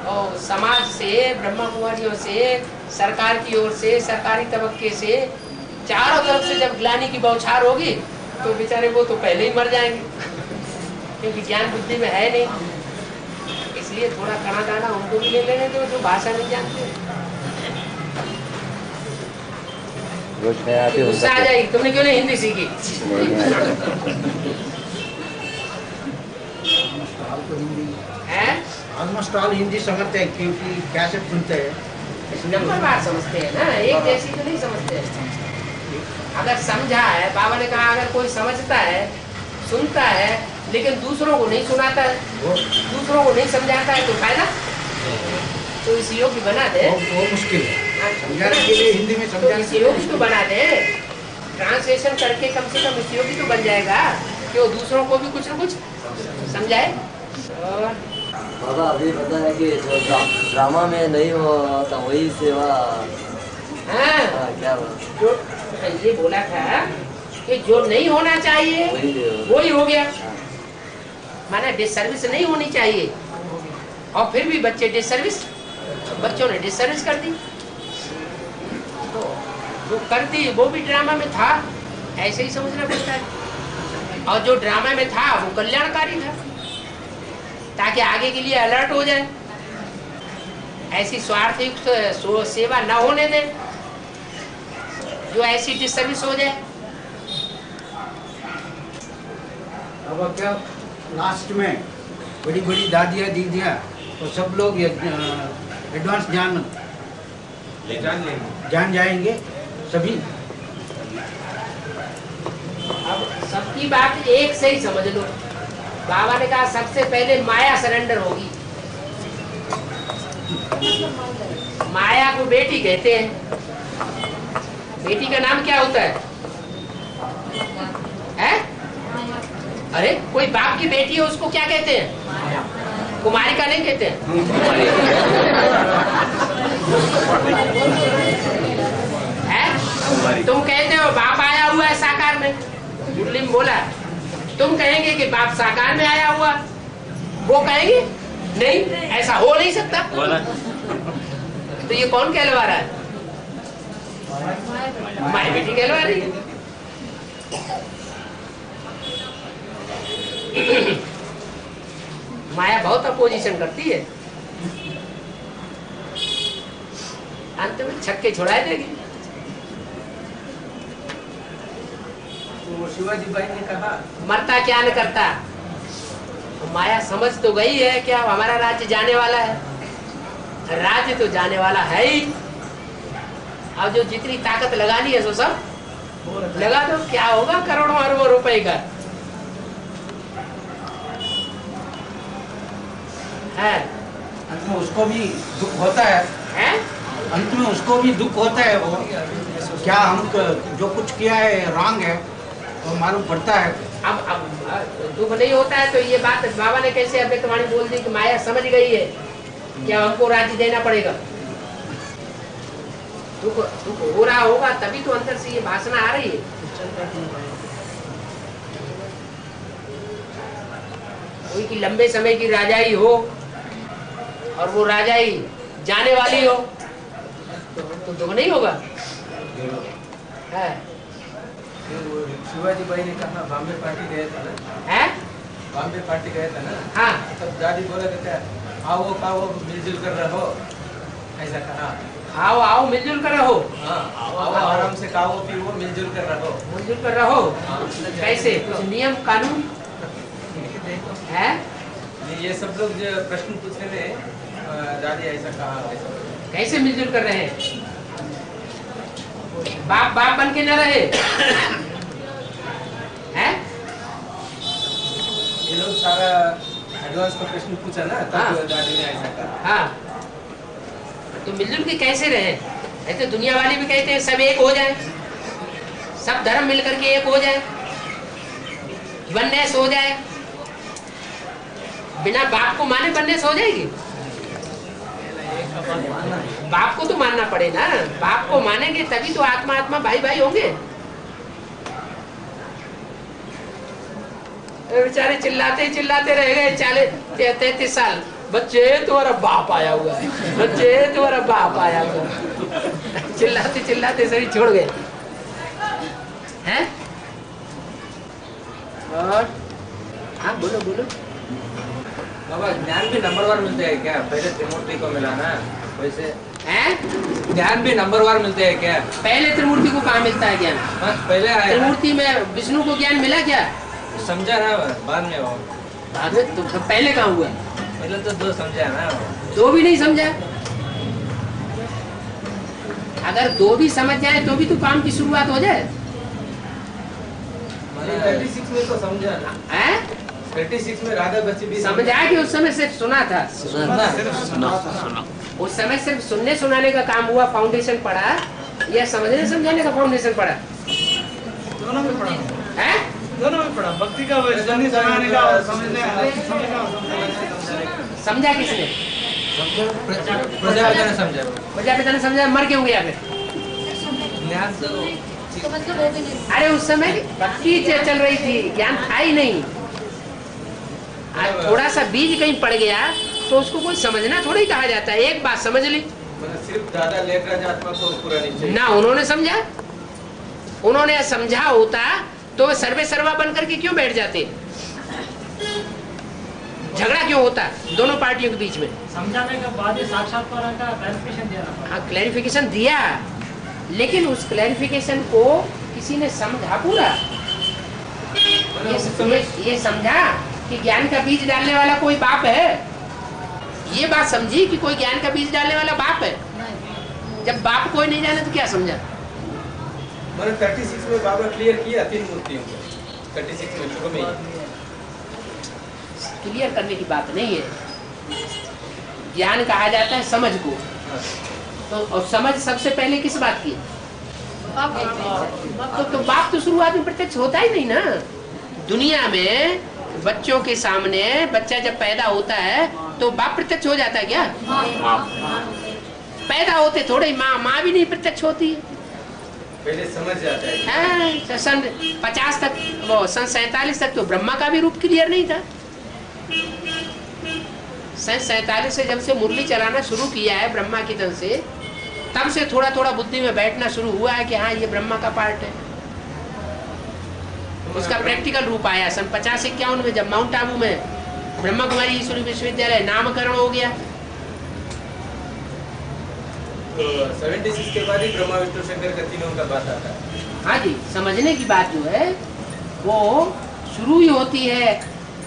और समाज से, ब्रह्मा कुमारियों से, सरकार की ओर से, सरकारी तबके से, चारों तरफ से जब ग्लानि की बौछार होगी तो बेचारे वो तो पहले ही मर जाएंगे, क्योंकि ज्ञान बुद्धि में है नहीं। इसलिए थोड़ा कड़ा दाना उनको भी ले लेने दो जो भाषा नहीं जानते। गुस्सा आ जाएगी, तुमने क्यों नहीं हिंदी सीखी? ऑलमोस्ट ऑल हिंदी समझते हैं क्योंकि कैसेट सुनते हैं। नंबर बार समझते हैं ना, एक जैसी तो नहीं समझते हैं। अगर समझा है, बाबा ने कहा अगर कोई समझता है, सुनता है, लेकिन दूसरों को नहीं सुनाता है, दूसरों को नहीं समझाता है तो फायदा। तो इस योग की बना दे, वो मुश्किल है। समझाने के लिए हिंदी में तो समझाने इस योगी तो बना दे, ट्रांसलेशन करके कम से कम इस योगी तो बन जाएगा कि वो दूसरों को भी कुछ न कुछ समझाए। और बाबा अभी पता है कि जो ड्रामा में नहीं होता वही सेवा। हाँ, क्या बात, जो ये बोला था कि जो नहीं होना चाहिए वही हो गया, माना डिसर्विस नहीं होनी चाहिए, और फिर भी बच्चे डिसर्विस, बच्चों ने डिसर्विस कर दी, तो जो कर दी वो भी ड्रामा में था, ऐसे ही समझना पड़ता है। और जो ड्रामा में था वो कल्याणकारी था, ताकि आगे के लिए अलर्ट हो जाए, ऐसी स्वार्थयुक्त सेवा न होने दे जो ऐसी डिसर्विस हो जाए। अब क्या लास्ट में बड़ी बड़ी दादियाँ दीदियाँ तो सब लोग एडवांस जान जाएंगे सभी। अब सबकी बात एक से ही समझ लो। बाबा ने कहा सबसे पहले माया सरेंडर होगी। माया को बेटी कहते हैं। बेटी का नाम क्या होता है? अरे कोई बाप की बेटी है उसको क्या कहते हैं? कुमारिका नहीं कहते हैं। तुम कहते हो बाप आया हुआ है साकार में, मुरली में बोला। तुम कहेंगे कि बाप साकार में आया हुआ, वो कहेंगे नहीं, ऐसा हो नहीं सकता। तो ये कौन कहलवा रहा है? माई बेटी कहलवा रही है। माया बहुत अपोजिशन करती है, अंत में छक्के छुड़ा देगी। तो शिवाजी भाई ने कहा मरता क्या न करता। तो माया समझ तो गई है कि अब हमारा राज्य जाने वाला है, राज्य तो जाने वाला है ही। अब जो जितनी ताकत लगानी है सो सब लगा दो, क्या होगा करोड़ों अरबों रुपए का है। अंत में उसको भी दुख होता है, अंत में उसको भी दुख होता है। वो क्या हम जो कुछ किया है रॉन्ग है वो मालूम पड़ता है। अब दुख नहीं होता है तो ये बात बाबा ने कैसे अव्यक्तवाणी बोल दी कि माया समझ गई है क्या हमको राज्य देना पड़ेगा। दुख हो रहा होगा तभी तो अंदर से ये भाषणा आ रही है। कोई की लंबे समय की राजाई हो और वो राजाई जाने वाली हो तो दुख नहीं होगा। है शिवाजी भाई ने कहा बॉम्बे पार्टी गया था ना, बॉम्बे पार्टी गया था ना। हाँ, तब दादी बोला क्या आओ खाओ मिलजुल कर रहो, ऐसा कहा। आओ आओ मिलजुल कर रहो। हाँ, आओ आराम से खाओ पियो मिलजुल कर रहो। मिलजुल कर रहो कैसे? कुछ नियम कानून है? ये सब लोग जो प्रश्न पूछने में दादी ऐसा कहा। कैसे मिलजुल कर रहे हैं? बाप बाप बन के न रहे हैं? ये लोग सारा एडवांस का प्रश्न पूछा ना, तब दादी ने ऐसा कहा। हाँ, तो मिलजुल के कैसे रहे? ऐसे दुनिया वाले भी कहते हैं सब एक हो जाए, सब धर्म मिलकर के एक हो जाए, वननेस हो जाए। बिना बाप को माने वननेस हो जाएगी? बाप को तो मानना पड़े ना। बाप को मानेंगे तभी तो आत्मा आत्मा भाई भाई होंगे। बेचारे चिल्लाते चिल्लाते रह गए 33 साल। बच्चे तुम्हारा बाप आया हुआ है, बच्चे तुम्हारा बाप आया हुआ है। चिल्लाते चिल्लाते सभी छोड़ गए हैं। और हाँ बोलो बोलो। बाबा ज्ञान भी नंबर 1 मिलते हैं क्या? पहले त्रिमूर्ति को मिला ना, वैसे हैं? ज्ञान भी नंबर 1 मिलते हैं क्या? पहले त्रिमूर्ति को कहाँ मिलता है ज्ञान? पहले आया त्रिमूर्ति में विष्णु को ज्ञान मिला क्या? समझा ना बाद में। वो बाद में तो पहले कहाँ हुआ? पहले तो 2 समझा ना। 2 भी नहीं समझा। अगर 2 भी समझ जाए तो भी तो काम की शुरुआत हो जाए। 36 में तो समझा ना। हैं? 36 में राधा बच्ची भी समझा कि उस समय सिर्फ सुना था? उस समय सिर्फ सुनने सुनाने का काम हुआ, फाउंडेशन पढ़ा, या समझने समझाने का फाउंडेशन पढ़ा? दोनों में पढ़ा है? दोनों में पढ़ा, भक्ति का सुनने सुनाने का और समझने समझा किसने? प्रजापिता ने समझा। प्रजापिता ने समझा, मर क्यों गया फिर? ज्ञान से अरे उस समय भक्ति चल रही थी, ज्ञान था ही नहीं। थोड़ा सा बीज कहीं पड़ गया तो उसको कोई समझना थोड़ा ही कहा जाता है। एक बात समझ ली, सिर्फ दादा लेकर आत्मा को पूरा नहीं चाहिए ना उन्होंने समझा। उन्होंने समझा होता तो वे सर्वे सर्वा बन करके क्यों बैठ जाते? झगड़ा क्यों होता दोनों पार्टियों के बीच में? समझाने के बाद ही साक्षात्कार का क्लैरिफिकेशन दिया। हाँ, क्लैरिफिकेशन दिया, लेकिन उस क्लैरिफिकेशन को किसी ने समझा पूरा? ये समझा कि ज्ञान का बीज डालने वाला कोई बाप है? ये बात समझी कि कोई ज्ञान का बीज डालने वाला बाप है? जब बाप कोई नहीं जाने तो क्या समझा? मैंने 36 में बाबा क्लियर किया 3 मूर्तियों को। 36 में शुरू में क्लियर करने की बात नहीं है। ज्ञान कहा जाता है समझ को, तो और समझ सबसे पहले किस बात की? तो बाप तो शुरुआत में प्रत्यक्ष होता ही नहीं ना। दुनिया में बच्चों के सामने बच्चा जब पैदा होता है तो बाप प्रत्यक्ष हो जाता है क्या? पैदा होते थोड़े ही माँ भी नहीं प्रत्यक्ष होती है। पहले समझ जाता है। सन 50 तक, वो सन 47 तक तो ब्रह्मा का भी रूप क्लियर नहीं था। सन 47 से जब से मुरली चलाना शुरू किया है ब्रह्मा की तन से, तब से थोड़ा थोड़ा बुद्धि में बैठना शुरू हुआ है कि हाँ ये ब्रह्मा का पार्ट है। उसका प्रैक्टिकल रूप आया सन 50-51 में, जब माउंट आबू में ब्रह्मा कुमारी ईश्वरी विश्वविद्यालय नामकरण हो गया। तो 76 के बाद ही ब्रह्मा विष्णु शंकर का तीनों का बात आता है। हाँ जी, समझने की बात जो है वो शुरू ही होती है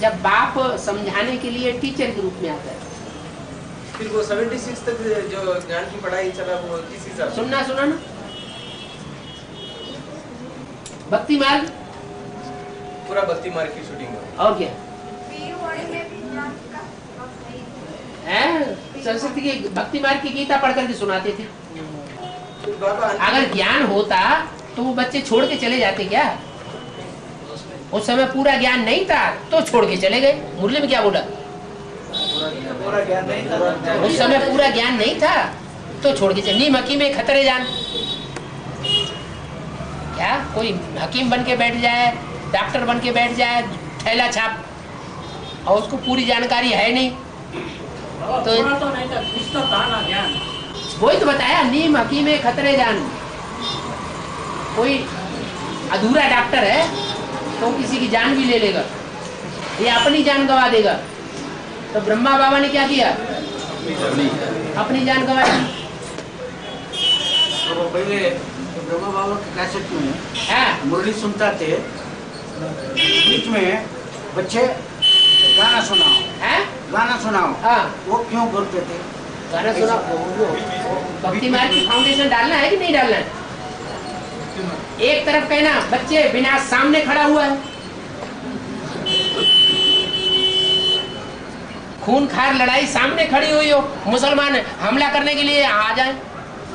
जब बाप समझाने के लिए टीचर के रूप में आता है। फिर वो 76 तक जो ज्ञान की पढ़ाई चला वो किस हिसाब से? सुनना ना, भक्ति मार्ग, पूरा भक्ति मार्ग की शूटिंग और क्या है? सरस्वती की भक्ति मार्ग की गीता पढ़ करके सुनाते थे। अगर ज्ञान होता तो वो बच्चे छोड़ के चले जाते क्या? उस समय पूरा ज्ञान नहीं था तो छोड़ के चले गए। मुरली में क्या बोला? पूरा ज्ञान नहीं था। उस समय पूरा ज्ञान नहीं था तो छोड़ के चले। नीम हकीम में खतरे जान। क्या कोई हकीम बन के बैठ जाए, डॉक्टर बन के बैठ जाए, थैला छाप, और उसको पूरी जानकारी है नहीं तो नहीं था, कुछ तो था ना ज्ञान। वही तो बताया, नीम हकीम खतरे जान। कोई अधूरा डॉक्टर है तो किसी की जान भी ले लेगा, ये अपनी जान गवा देगा। तो ब्रह्मा बाबा ने क्या किया? अपनी जान गवाई। तो पहले ब्रह्मा बाबा के कैसेट में मुरली सुनता थे, बीच में बच्चे गाना सुनाओ है, गाना सुनाओ। हाँ, वो क्यों बोलते थे? गाना सुनाओ। भक्ति मार्ग की फाउंडेशन डालना है कि नहीं डालना है? एक तरफ कहना बच्चे विनाश सामने खड़ा हुआ है, खून खार लड़ाई सामने खड़ी हुई हो, मुसलमान हमला करने के लिए आ जाए,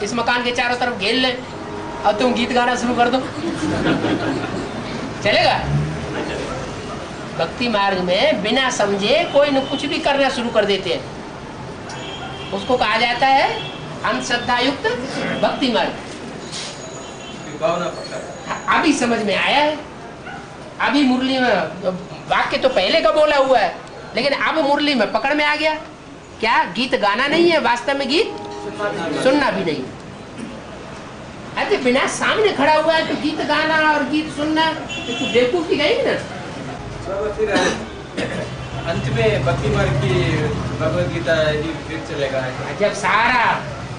इस मकान के चारों तरफ घेर ले, अब तुम गीत गाना शुरू कर दो, चलेगा? भक्ति मार्ग में बिना समझे कोई न कुछ भी करना शुरू कर देते हैं। उसको कहा जाता है अंधश्रद्धा युक्त भक्ति मार्ग। अभी समझ में आया है, अभी मुरली में वाक्य तो पहले का बोला हुआ है, लेकिन अब मुरली में पकड़ में आ गया। क्या गीत गाना नहीं है, वास्तव में गीत सुनना भी नहीं। अरे बिना सामने खड़ा हुआ है तो गीत गाना और गीत सुनना, तो बेवकूफी गई ना। फिर अंत में भक्ति मार्ग की भगवद गीता फिर चलेगा। जब सारा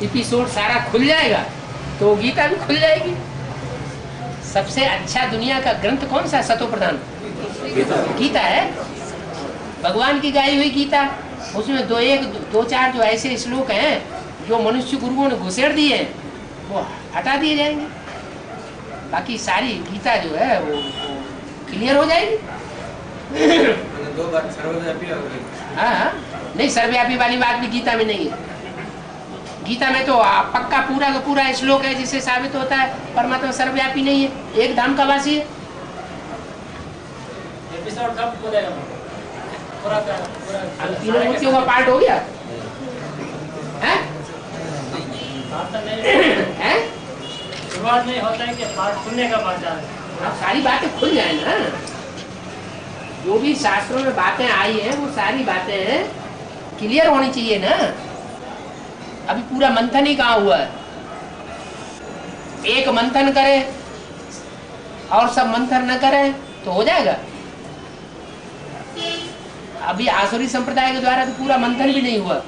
एपिसोड सारा खुल जाएगा तो गीता भी खुल जाएगी। सबसे अच्छा दुनिया का ग्रंथ कौन सा? सतो प्रधान गीता है, भगवान की गाई हुई गीता। उसमें दो चार जो ऐसे श्लोक हैं जो मनुष्य गुरुओं ने घुसेड़ दिए वो हटा दिए जाएंगे, बाकी सारी गीता जो है वो क्लियर हो जाएगी। दो बार सर्वव्यापी और हाँ, नहीं सर्वव्यापी वाली बात भी गीता में नहीं है। गीता में तो पक्का पूरा का पूरा श्लोक है जिससे साबित होता है परमात्मा सर्वव्यापी नहीं है, एक धाम का वासी है। एपिसोड कब बोलेगा? पूरा अब तीनों मूर्तियों का पार्ट हो गया है? हैं? शुरुआत नहीं होता है कि पाठ सुनने का बात है। अब सारी बातें खुल जाए ना, जो भी शास्त्रों में बातें आई हैं वो सारी बातें क्लियर होनी चाहिए ना। अभी पूरा मंथन ही कहाँ हुआ है? एक मंथन करे और सब मंथन न करे तो हो जाएगा? अभी आसुरी संप्रदाय के द्वारा तो पूरा मंथन भी नहीं हुआ।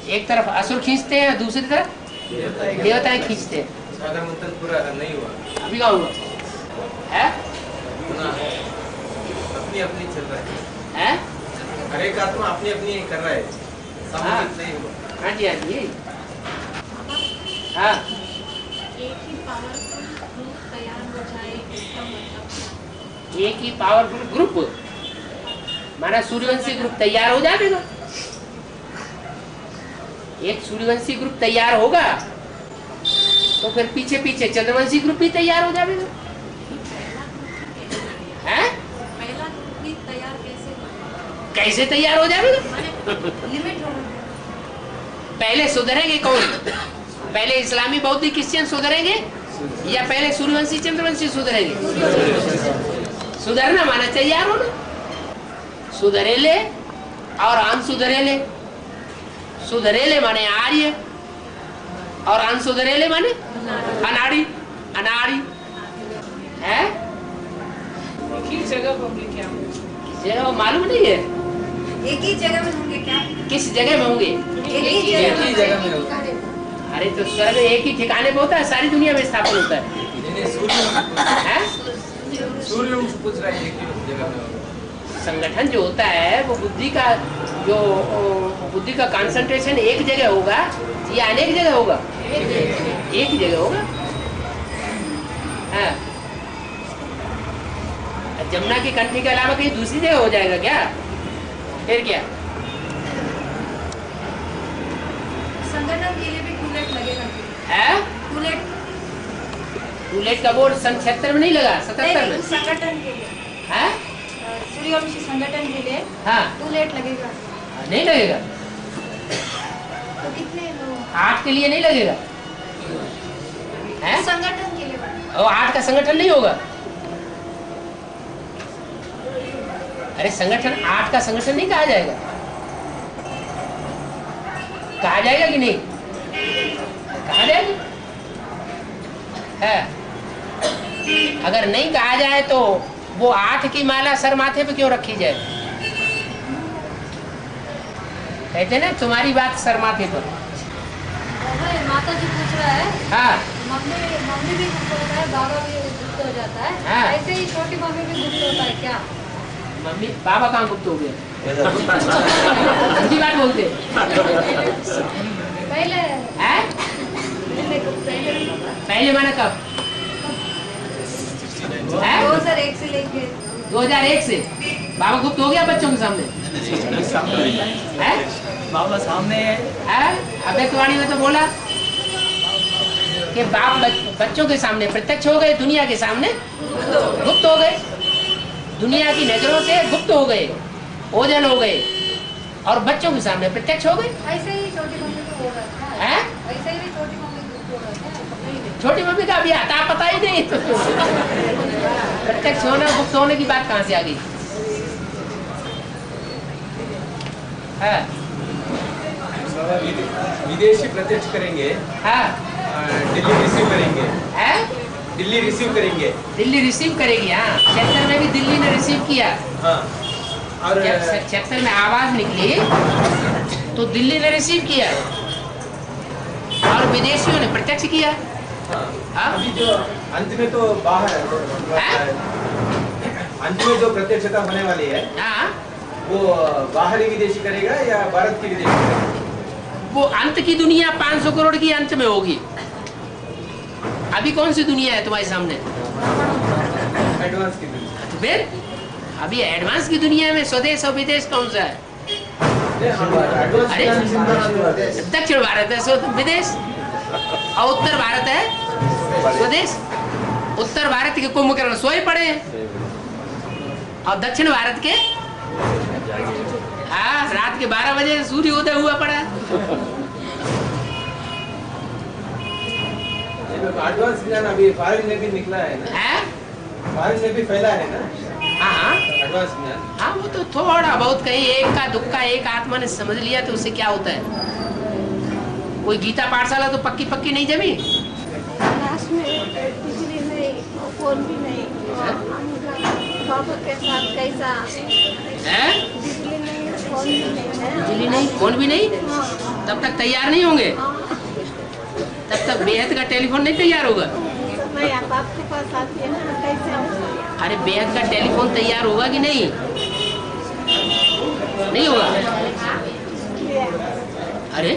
एक तरफ असुर खींचते हैं, दूसरी तरफ देवताएं खींचते हैं। सागर मंथन पूरा नहीं हुआ। अभी कहाँ हुआ है? अपनी अपनी चल रहा है। हैं? हर एक आत्मा अपनी अपनी कर रहा है, सामूहिक नहीं हुआ। हाँ जी, हाँ जी, हाँ। एक ही पावरफुल ग्रुप तैयार हो जाए इसका मतलब? एक ही पावरफुल ग्रुप माना सूर्यवंशी ग्रुप तैयार हो जाएगा। एक सूर्यवंशी ग्रुप तैयार होगा तो फिर पीछे पीछे चंद्रवंशी ग्रुप भी तैयार हो जाएगा। हैं? पहला ग्रुप भी तैयार कैसे होगा? कैसे तैयार हो जाएगा? लिमिट होगा। पहले सुधरेंगे कौन? पहले इस्लामी बौद्ध क्रिश्चियन सुधरेंगे या पहले सूर्यवंशी चंद्रवंशी सुधरेंगे? सुधरना माना तैयार होना। सुधरेले और अनसुधरेले। सुधरेले माने आर्य और अनसुधरेले माने अनाड़ी। अनाड़ी है? किस जगह होंगे क्या? जगह मालूम नहीं है। एक ही जगह में होंगे क्या? किस जगह में होंगे? एक ही जगह में होगा। अरे तो स्वर्ग एक ही ठिकाने पे होता है, सारी दुनिया में स्थापन होता है। सूर्यवंश पूछ रहा है, एक ही जगह में होगा। संगठन जो होता है वो बुद्धि का कंसंट्रेशन एक जगह होगा या अनेक जगह होगा? एक ही जगह होगा। हाँ। जमुना की कंठी के अलावा कहीं दूसरी जगह हो जाएगा क्या? फिर क्या? संगठन के लिए भी टूलेट लगेगा। है? टूलेट का बोर्ड सन 76 में नहीं लगा, 77 में। संगठन के लिए है? सूर्यवंशी संगठन के लिए हाँ। टूलेट लगेगा। नहीं लगेगा। तो कितने लोग? 8 के लिए नहीं लगेगा। है? संगठन के लिए और 8 का संगठन नहीं होगा। अरे संगठन 8 का संगठन नहीं कहा जाएगा। कहा जाएगा कि नहीं? कहा जाएगा। है? अगर नहीं कहा जाए तो वो 8 की माला सर माथे पे क्यों रखी जाए? कहते ना तुम्हारी बात सर माथे पर। माता जी पूछ रहा है। हाँ। मम्मी भी गुप्त होता है, बाबा भी गुप्त हो जाता है। हाँ। ऐसे ही छोटी मम्मी भी गुप्त होता है क्या? मम्मी बाबा कहाँ गुप्त हो गए? अच्छी बात बोलते। पहले है? पहले माना कब? 2001 से लेके 2001 से बाबा गुप्त हो गया बच्चों के सामने? है? बाबा सामने है? अभ्यर्थवाणी में तो बोला कि बाप बच्चों के सामने प्रत्यक्ष हो गए, दुनिया के सामने गुप्त हो गए, दुनिया की नजरों से गुप्त हो गए, ओझल हो गए और बच्चों के सामने प्रत्यक्ष हो गए। ऐसे ही छोटी मम्मी को हो रहा है? ऐसे ही छोटी मम्मी गुप्त हो रहा है। छोटी मम्मी का अभी आता पता ही नहीं। प्रत्यक्ष होना गुप्त होने की बात कहाँ से आ गई? है? विदेशी प्रत्यक्ष करेंगे। हाँ। दिल्ली रिसीव करेंगे। है? दिल्ली रिसीव करेंगे। दिल्ली रिसीव करेगी। हाँ, 76 में भी दिल्ली ने रिसीव किया। हाँ। और जब 76 में आवाज निकली तो दिल्ली ने रिसीव किया और विदेशियों ने प्रत्यक्ष किया। हाँ। अभी जो अंत में तो बाहर अंत में जो प्रत्यक्षता होने वाली है, हाँ, वो बाहरी विदेशी करेगा या भारत की विदेशी करेगा? वो अंत की दुनिया 500 करोड़ की अंत में होगी। अभी कौन सी दुनिया है तुम्हारे सामने? एडवांस की दुनिया। फिर अभी एडवांस की दुनिया में स्वदेश और विदेश कौन सा है? अरे दक्षिण भारत है विदेश और उत्तर भारत है स्वदेश। उत्तर भारत के कुंभकर्ण सोए पड़े हैं और दक्षिण भारत के हाँ रात के 12 बजे सूर्य उदय हुआ पड़ा है। एडवांस ज्ञान अभी फॉरेन में भी निकला है ना? फॉरेन में भी फैला है ना? हाँ एडवांस ज्ञान। हाँ वो तो थोड़ा बहुत कहीं एक का दुक्का एक आत्मा ने समझ लिया तो उससे क्या होता है? कोई गीता पाठशाला तो पक्की पक्की नहीं जमी। क्लास में बिजली नहीं, फोन भी नहीं, बाबू के साथ कैसा है? बिजली नहीं, फोन भी नहीं है। बिजली नहीं, फोन भी नहीं, तब तक तैयार नहीं होंगे। तब तक बेहद का टेलीफोन नहीं तैयार होगा। मैं आपके पास आती है ना, कैसे होगा? अरे बेहद का टेलीफोन तैयार होगा कि नहीं? नहीं होगा। अरे